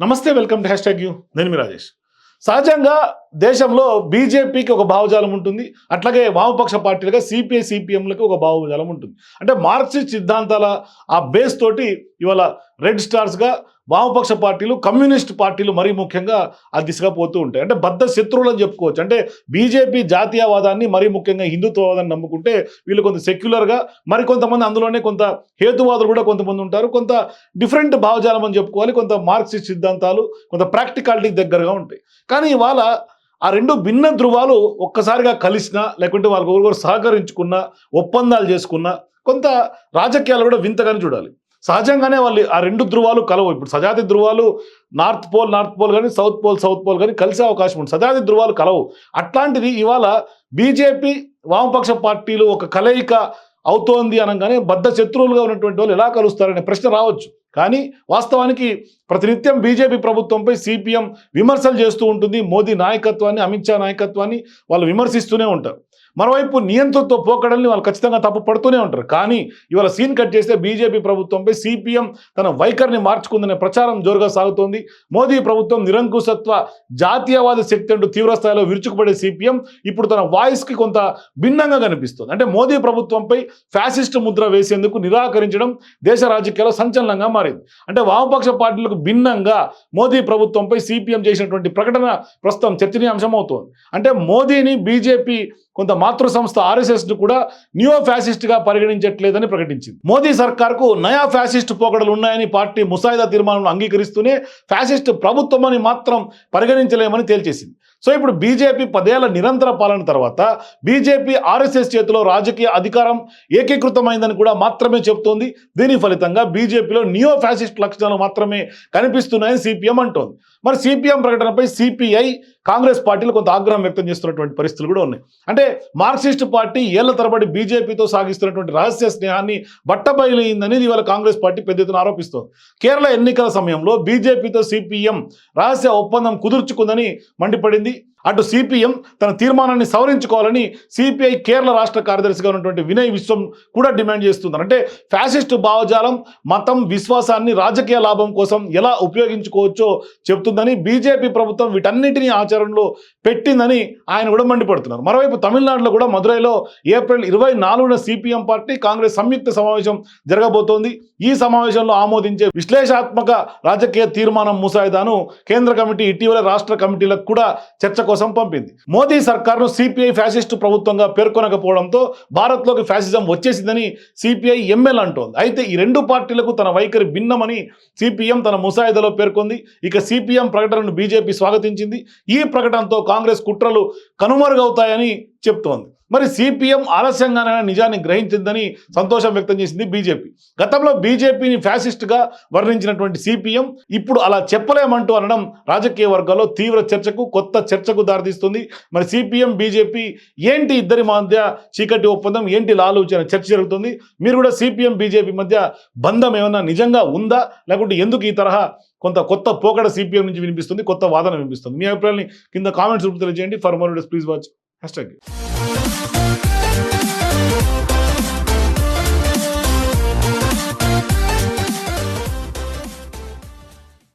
నమస్తే, welcome to #you. నేను మీ రాజేష్. సహజంగా దేశంలో బీజేపీకి ఒక భావజాలం ఉంటుంది, అట్లాగే వామపక్ష పార్టీలుగా సిపిఐ సిపిఎంలకు ఒక భావజాలం ఉంటుంది. అంటే మార్క్సిస్ట్ సిద్ధాంతాల ఆ బేస్ తోటి ఇవాళ రెడ్ స్టార్స్గా వామపక్ష పార్టీలు, కమ్యూనిస్ట్ పార్టీలు మరీ ముఖ్యంగా ఆ దిశగా పోతూ ఉంటాయి. అంటే బద్ధ శత్రువులు అని చెప్పుకోవచ్చు. అంటే బీజేపీ జాతీయవాదాన్ని, మరీ ముఖ్యంగా హిందుత్వవాదాన్ని నమ్ముకుంటే వీళ్ళు కొంత సెక్యులర్గా, మరి కొంతమంది అందులోనే కొంత హేతువాదులు కూడా కొంతమంది ఉంటారు. కొంత డిఫరెంట్ భావజాలం అని చెప్పుకోవాలి. కొంత మార్క్సిస్ట్ సిద్ధాంతాలు, కొంత ప్రాక్టికాలిటీకి దగ్గరగా ఉంటాయి. కానీ ఇవాళ ఆ రెండు భిన్న ధృవాలు ఒక్కసారిగా కలిసినా, లేకుంటే వాళ్ళకి ఒకరు సహకరించుకున్నా, ఒప్పందాలు చేసుకున్నా, కొంత రాజకీయాలు కూడా వింతగానే చూడాలి. సహజంగానే వాళ్ళు ఆ రెండు ధృవాలు కలవు. ఇప్పుడు సజాతి ధృవాలు నార్త్ పోల్ కానీ సౌత్ పోల్ కానీ కలిసే అవకాశం ఉంది. సజాతి ధృవాలు కలవు. అట్లాంటిది ఇవాళ బీజేపీ వామపక్ష పార్టీలు ఒక కలయిక అవుతోంది అనగానే బద్ధ శత్రువులుగా ఉన్నటువంటి వాళ్ళు ఎలా కలుస్తారనే ప్రశ్న రావచ్చు. కానీ వాస్తవానికి ప్రతినిత్యం బీజేపీ ప్రభుత్వంపై సిపిఎం విమర్శలు చేస్తూ ఉంటుంది. మోదీ నాయకత్వాన్ని, అమిత్ షా నాయకత్వాన్ని వాళ్ళు విమర్శిస్తూనే ఉంటారు. మరోవైపు నియంత్రణతో పోకడల్ని వాళ్ళు ఖచ్చితంగా తప్పు పడుతూనే ఉంటారు. కానీ ఇవాళ సీన్ కట్ చేస్తే బీజేపీ ప్రభుత్వంపై సిపిఎం తన వైఖరిని మార్చుకుందనే ప్రచారం జోరుగా సాగుతోంది. మోదీ ప్రభుత్వం నిరంకుశత్వ జాతీయవాద శక్తి అంటూ తీవ్రస్థాయిలో విరుచుకుపడే సిపిఎం ఇప్పుడు తన వాయిస్కి కొంత భిన్నంగా కనిపిస్తుంది. అంటే మోదీ ప్రభుత్వంపై ఫ్యాసిస్ట్ ముద్ర వేసేందుకు నిరాకరించడం దేశ రాజకీయాల్లో సంచలనంగా మారింది. అంటే వామపక్ష పార్టీలకు భిన్నంగా మోదీ ప్రభుత్వంపై సిపిఎం చేసినటువంటి ప్రకటన ప్రస్తుతం చర్చనీయాంశం అవుతోంది. అంటే మోదీని బీజేపీ కొంత మాతృ సంస్థ ఆర్ఎస్ఎస్ను కూడా న్యూ ఫ్యాసిస్ట్గా పరిగణించట్లేదని ప్రకటించింది. మోదీ సర్కార్కు నయా ఫ్యాసిస్ట్ పోకడలు ఉన్నాయని పార్టీ ముసాయిదా తీర్మానం అంగీకరిస్తూనే ఫ్యాసిస్ట్ ప్రభుత్వం అని మాత్రం పరిగణించలేమని తేల్చేసింది. సో ఇప్పుడు బీజేపీ 10 ఏళ్ల నిరంతర పాలన తర్వాత బీజేపీ ఆర్ఎస్ఎస్ చేతిలో రాజకీయ అధికారం ఏకీకృతమైందని కూడా మాత్రమే చెబుతోంది. దీని ఫలితంగా బీజేపీలో నియో ఫ్యాసిస్ట్ లక్షణాలు మాత్రమే కనిపిస్తున్నాయని సిపిఎం అంటోంది. మరి సిపిఎం ప్రకటనపై సిపిఐ, కాంగ్రెస్ పార్టీలు కొంత ఆగ్రహం వ్యక్తం చేస్తున్నటువంటి పరిస్థితులు కూడా ఉన్నాయి. అంటే మార్క్సిస్ట్ పార్టీ ఏళ్ల తరబడి బీజేపీతో సాగిస్తున్నటువంటి రహస్య స్నేహాన్ని బట్టబయలైందని ఇవాళ కాంగ్రెస్ పార్టీ పెద్ద ఎత్తున ఆరోపిస్తోంది. కేరళ ఎన్నికల సమయంలో బీజేపీతో సిపిఎం రహస్య ఒప్పందం కుదుర్చుకుందని మండిపడింది. అటు సిపిఎం తన తీర్మానాన్ని సవరించుకోవాలని సిపిఐ కేరళ రాష్ట్ర కార్యదర్శిగా ఉన్నటువంటి వినయ్ విశ్వం కూడా డిమాండ్ చేస్తున్నారు. అంటే ఫ్యాసిస్ట్ భావజాలం, మతం, విశ్వాసాన్ని రాజకీయ లాభం కోసం ఎలా ఉపయోగించుకోవచ్చో చెబుతుందని, బీజేపీ ప్రభుత్వం వీటన్నిటినీ ఆచరణలో పెట్టిందని ఆయన కూడా మండిపడుతున్నారు. మరోవైపు తమిళనాడులో కూడా మదురైలో ఏప్రిల్ 24న సిపిఎం పార్టీ, కాంగ్రెస్ సంయుక్త సమావేశం జరగబోతోంది. ఈ సమావేశంలో ఆమోదించే విశ్లేషణాత్మక రాజకీయ తీర్మానం ముసాయిదాను కేంద్ర కమిటీ ఇటీవల రాష్ట్ర కమిటీలకు కూడా చర్చ కోసం పంపింది. మోదీ సర్కార్ను సిపిఐ ఫ్యాసిస్టు ప్రభుత్వంగా పేర్కొనకపోవడంతో భారత్లోకి ఫ్యాసిజం వచ్చేసిందని సిపిఐ ఎంఎల్ అంటోంది. అయితే ఈ రెండు పార్టీలకు తన వైఖరి భిన్నమని సిపిఎం తన ముసాయిదాలో పేర్కొంది. ఇక సిపిఎం ప్రకటనను బీజేపీ స్వాగతించింది. ఈ ప్రకటనతో కాంగ్రెస్ కుట్రలు కనుమరుగవుతాయని చెప్తోంది. మరి సిపిఎం ఆలస్యంగానే నిజాన్ని గ్రహించిందని సంతోషం వ్యక్తం చేసింది బీజేపీ. గతంలో బీజేపీని ఫ్యాసిస్ట్గా వర్ణించినటువంటి సిపిఎం ఇప్పుడు అలా చెప్పలేమంటూ అనడం రాజకీయ వర్గాల్లో తీవ్ర చర్చకు, కొత్త చర్చకు దారితీస్తుంది. మరి సిపిఎం, బీజేపీ ఏంటి ఇద్దరి మధ్య చీకటి ఒప్పందం, ఏంటి లాలూచి అనే చర్చ జరుగుతుంది. మీరు కూడా సిపిఎం, బీజేపీ మధ్య బంధం ఏమన్నా నిజంగా ఉందా, లేకుంటే ఎందుకు ఈ తరహా కొంత కొత్త పోకడ సిపిఎం నుంచి వినిపిస్తుంది, కొత్త వాదన వినిపిస్తుంది? మీ అభిప్రాయాన్ని కింద కామెంట్స్ రూపంలో తెలియజేయండి. For more videos please watch #.